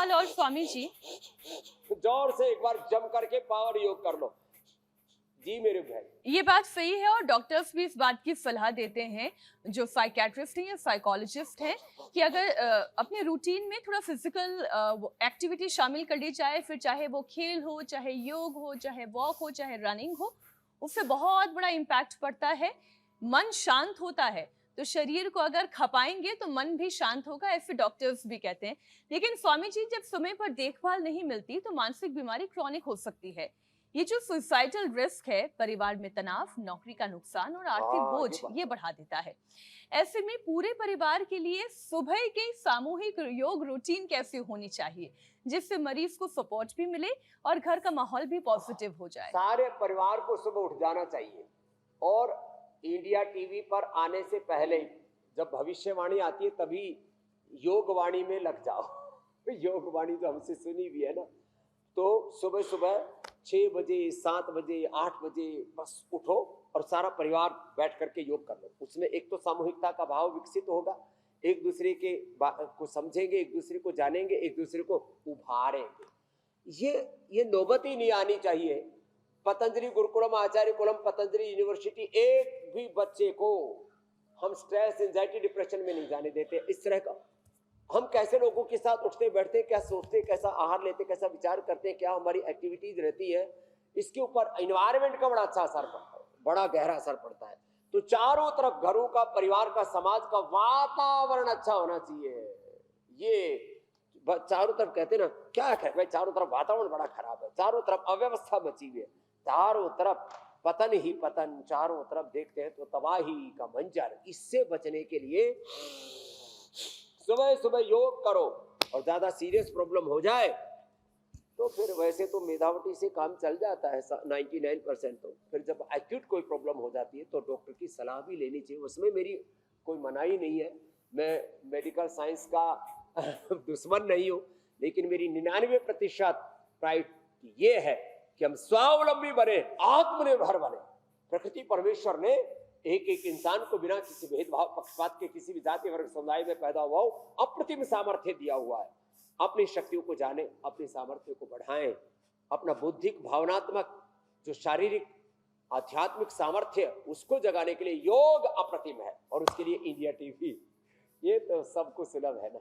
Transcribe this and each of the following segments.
सवाल और स्वामी जी। जोर से एक बार जम करके पावर योग कर लो। जी मेरे भाई, ये बात सही है और डॉक्टर्स भी इस बात की सलाह देते हैं, जो साइकियाट्रिस्ट हैं या साइकोलॉजिस्ट हैं, कि अगर अपने रूटीन में थोड़ा फिजिकल एक्टिविटी शामिल कर ली जाए, फिर चाहे वो खेल हो, चाहे योग हो, चाहे वॉक हो, चाहे रनिंग हो, उससे बहुत बड़ा इम्पैक्ट पड़ता है। मन शांत होता है, तो शरीर को अगर खपाएंगे तो मन भी शांत होगा, ऐसे डॉक्टर्स भी कहते हैं। लेकिन स्वामी जी, जब समय पर देखभाल नहीं मिलती तो मानसिक बीमारी क्रॉनिक हो सकती है। ये जो सुसाइडल रिस्क है, परिवार में तनाव, नौकरी का नुकसान और आर्थिक हाँ बोझ ये बात ये बढ़ा देता है। ऐसे में पूरे परिवार के लिए सुबह की सामूहिक योग रूटीन कैसे होनी चाहिए, जिससे मरीज को सपोर्ट भी मिले और घर का माहौल भी पॉजिटिव हो जाए। सारे परिवार को सुबह उठ जाना चाहिए। और इंडिया टीवी पर आने से पहले जब भविष्यवाणी आती है तभी योगवाणी में लग जाओ। योगवाणी तो हमसे सुनी भी है ना। तो सुबह सुबह 6 बजे 7 बजे 8 बजे बस उठो और सारा परिवार बैठ करके योग कर लो। उसमें एक तो सामूहिकता का भाव विकसित होगा, एक दूसरे के को समझेंगे, एक दूसरे को जानेंगे, एक दूसरे को उभारेंगे। ये नौबत ही नहीं आनी चाहिए। पतंजलि गुरुकुलम, आचार्य कुलम, पतंजलि यूनिवर्सिटी, एक भी बच्चे को हम स्ट्रेस, एंजाइटी, डिप्रेशन में नहीं जाने देते। इस तरह का हम कैसे लोगों के साथ उठते बैठते, क्या सोचते, कैसा आहार लेते, कैसा विचार करते, क्या हमारी एक्टिविटीज रहती है, इसके ऊपर एनवायरनमेंट का बड़ा अच्छा असर पड़ता है, बड़ा गहरा असर पड़ता है। तो चारों तरफ घरों का, परिवार का, समाज का वातावरण अच्छा होना चाहिए। ये चारों तरफ कहते ना, क्या है भाई, चारों तरफ वातावरण बड़ा खराब है, चारों तरफ अव्यवस्था मची हुई है, चारों तरफ पतन ही पतन, चारों तरफ देखते हैं तो तबाही का मंजर। इससे बचने के लिए सुबह सुबह योग करो। और ज्यादा सीरियस प्रॉब्लम हो जाए तो फिर वैसे तो मेधावटी से काम चल जाता है 99%। तो फिर जब एक्यूट कोई प्रॉब्लम हो जाती है तो डॉक्टर की सलाह भी लेनी चाहिए। उसमें मेरी कोई मनाही नहीं है, मैं मेडिकल साइंस का दुश्मन नहीं हूं, लेकिन मेरी 99% प्रायोरिटी ये है कि हम स्वावलंबी बने, आत्मनिर्भर बने। प्रकृति परमेश्वर ने एक एक इंसान को बिना किसी भेदभाव, पक्षपात के, किसी भी जाति वर्ग समुदाय में पैदा हुआ हो, अप्रतिम सामर्थ्य दिया हुआ है। अपनी शक्तियों को जाने, अपनी सामर्थ्य को बढ़ाएं, अपना बुद्धिक, भावनात्मक, जो शारीरिक, आध्यात्मिक सामर्थ्य, उसको जगाने के लिए योग अप्रतिम है। और उसके लिए इंडिया टीवी ये तो सबको सुलभ है ना।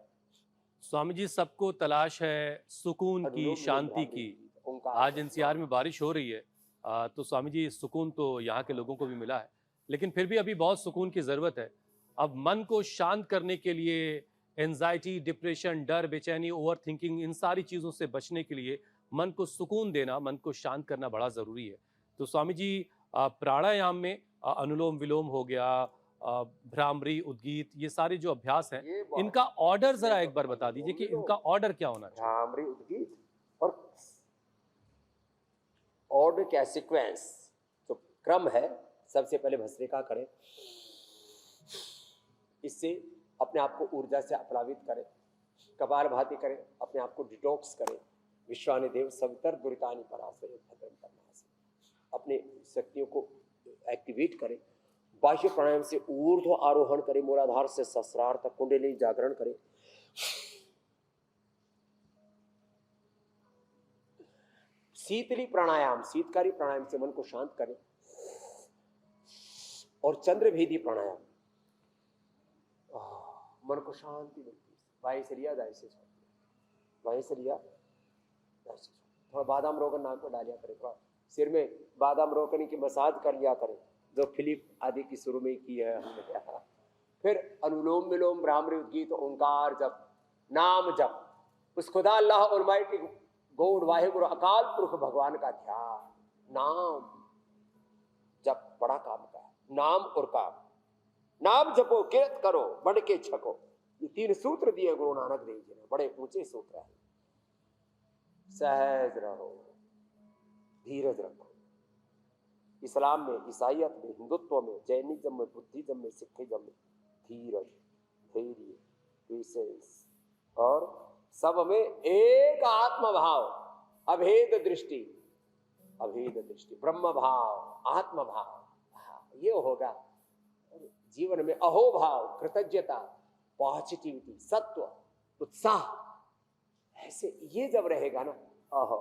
स्वामी जी, सबको तलाश है सुकून की, शांति की। आज एनसीआर में बारिश हो रही है, तो स्वामी जी सुकून तो यहाँ के लोगों को भी मिला है, लेकिन फिर भी अभी बहुत सुकून की ज़रूरत है। अब मन को शांत करने के लिए, एंजाइटी, डिप्रेशन, डर, बेचैनी, ओवर थिंकिंग, इन सारी चीज़ों से बचने के लिए मन को सुकून देना, मन को शांत करना बड़ा ज़रूरी है। तो स्वामी जी, प्राणायाम में अनुलोम विलोम हो गया, भ्रामरी, उद्गीत, ये सारे जो अभ्यास हैं, इनका ऑर्डर जरा एक बार बता दीजिए कि इनका ऑर्डर क्या होना चाहिए। भ्रामरी, उद्गीत और ऑर्डर क्या, सीक्वेंस, जो क्रम है, सबसे पहले भस्त्रिका करें, इससे अपने आप को ऊर्जा से अपलावित करें। कपालभाति करें, अपने आप को डिटॉक्स करें। विश्वानि देव सवितर दुरितानि पराशय भद्रम कर्णासि, अपने शक्तियों को एक्टिवेट करें। बाह्य प्राणायाम से ऊर्ध्व आरोहण करें, मूलाधार से सहस्रार तक कुंडलिनी जागरण करें। शीतली प्राणायाम, शीतकारी प्राणायाम से मन को शांत करें। और चंद्रभेदी प्राणायाम, मन को शांति मिलती है। वायु से लिया, दाएं से छोड़, वायु से लिया, दाएं से छोड़। थोड़ा बादाम रोगन नाक को डालिया करें, थोड़ा सिर में बादाम रोगन की मसाज कर लिया करें, जो फिलिप आदि की शुरू में की है हमने। फिर अनुलोम विलोम, भ्रामरी, उद्गीत, ओंकार जप, नाम जप, उस खुदा अल्लाह ऑलमाइटी गॉड, वाहिगुरु, अकाल पुरख भगवान का ध्यान। नाम जप बड़ा काम का है, नाम और काम। नाम जपो, कीर्त करो, बढ़ के छको, ये 3 सूत्र दिए गुरु नानक देव जी ने, बड़े ऊंचे सूत्र है। सहज रहो, धीरज रखो। इस्लाम में, ईसाइयत में, हिंदुत्व में, जैनिज्म में, बुद्धिज्म में, सिखिज्म में धीरज, धैर्य, पेशेंस, और सब में एक आत्म भाव, अभेद दृष्टि, अभेद दृष्टि, ब्रह्म भाव, आत्म भाव। ये होगा जीवन में अहोभाव, कृतज्ञता, पॉजिटिविटी, सत्व, उत्साह, ऐसे ये जब रहेगा ना, ओहो,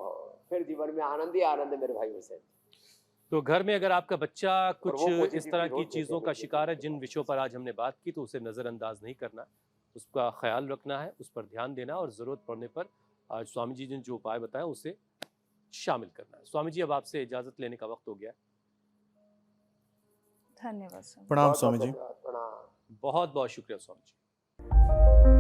फिर जीवन में आनंद ही आनंद है मेरे भाई हुसैन। तो घर में अगर आपका बच्चा कुछ वो इस positivity तरह की रोज देते चीज़ों हैं का मुझे शिकार है, उनके जिन पास। विषयों पर आज हमने बात की, तो उसे नज़रअंदाज नहीं करना, उसका ख्याल रखना है, उस पर ध्यान देना और ज़रूरत पड़ने पर आज स्वामी जी ने जो उपाय बताए उसे शामिल करना है। स्वामी जी, अब आपसे इजाज़त लेने का वक्त हो गया है। धन्यवाद स्वामी। प्रणाम बहुत स्वामी बहुत जी। धन्यवाद, प्रणाम। बहुत बहुत शुक्रिया स्वामी जी।